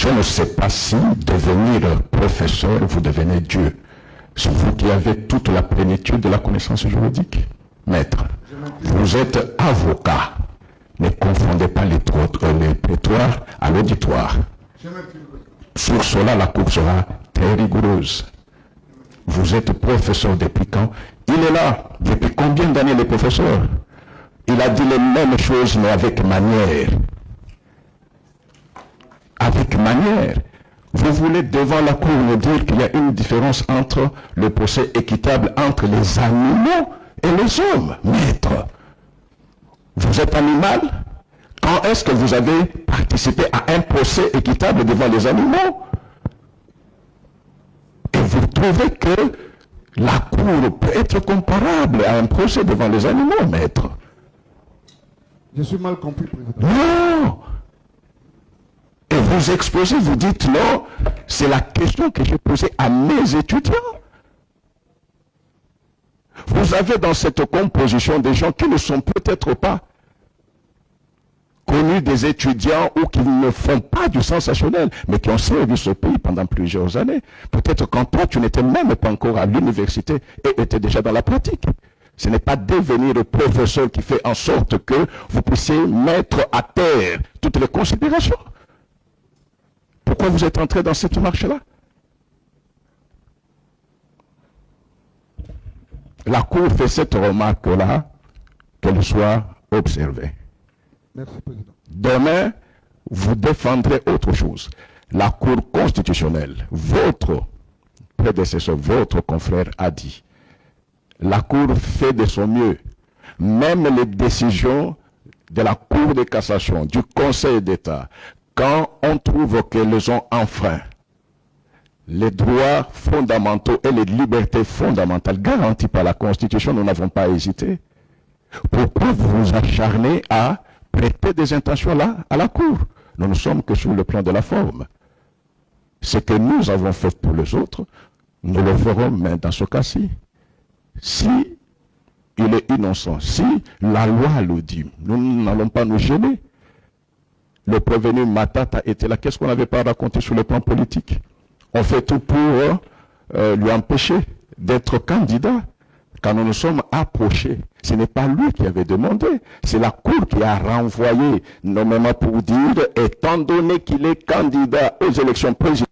Je ne sais pas si devenir professeur, vous devenez Dieu. C'est vous qui avez toute la plénitude de la connaissance juridique. Maître, vous êtes avocat. Ne confondez pas les prétoires à l'auditoire. Sur cela, la cour sera très rigoureuse. Vous êtes professeur depuis quand? Il est là. Depuis combien d'années les professeurs? Il a dit les mêmes choses, mais avec manière. Avec manière. Vous voulez devant la cour nous dire qu'il y a une différence entre le procès équitable entre les animaux et les hommes. Maître, vous êtes animal? Quand est-ce que vous avez participé à un procès équitable devant les animaux? Et vous trouvez que la cour peut être comparable à un procès devant les animaux, maître? Je suis mal compris, président. Non! Et vous exposez, vous dites non, c'est la question que j'ai posée à mes étudiants. Vous avez dans cette composition des gens qui ne sont peut-être pas connus des étudiants ou qui ne font pas du sensationnel, mais qui ont servi ce pays pendant plusieurs années. Peut-être quand toi, tu n'étais même pas encore à l'université et étais déjà dans la pratique. Ce n'est pas devenir professeur qui fait en sorte que vous puissiez mettre à terre toutes les considérations. Pourquoi vous êtes entré dans cette marche-là? La Cour fait cette remarque-là, qu'elle soit observée. Merci, président. Demain, vous défendrez autre chose. La Cour constitutionnelle, votre prédécesseur, votre confrère a dit, la Cour fait de son mieux. Même les décisions de la Cour de cassation, du Conseil d'État, quand on trouve qu'elles ont enfreint les droits fondamentaux et les libertés fondamentales garanties par la Constitution, nous n'avons pas hésité. Pourquoi vous vous acharnez à prêter des intentions là à la Cour? Nous ne sommes que sur le plan de la forme. Ce que nous avons fait pour les autres, nous le ferons, mais dans ce cas-ci, si il est innocent, si la loi le dit, nous n'allons pas nous gêner. Le prévenu Matata était là. Qu'est-ce qu'on n'avait pas raconté sur le plan politique? On fait tout pour lui empêcher d'être candidat. Quand nous nous sommes approchés, ce n'est pas lui qui avait demandé, c'est la Cour qui a renvoyé, nommément pour dire, étant donné qu'il est candidat aux élections présidentielles,